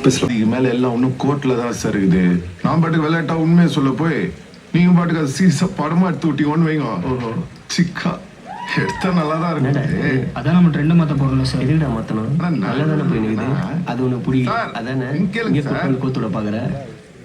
பேசலாம். இதுக்கு மேல எல்லாம் இன்னும் கோர்ட்ல தான் சார் இருக்குது. நான் பாட்டுக்கு விளையாட்டா உண்மையை சொல்ல போய் நீங்க பாட்டுக்கு அது சீச படமா எடுத்து விட்டீங்கன்னு வைங்க. சிக்கா எடுத்தா நல்லா தான் இருக்கு. அதான் நம்ம ட்ரெண்ட் மாத்த போறோம்ல சார். எதுக்குடா மாத்தணும்? நல்லா தானே போய் நிக்குது. அது உனக்கு பிடிக்கும் அதானே? கோத்தோட பாக்குற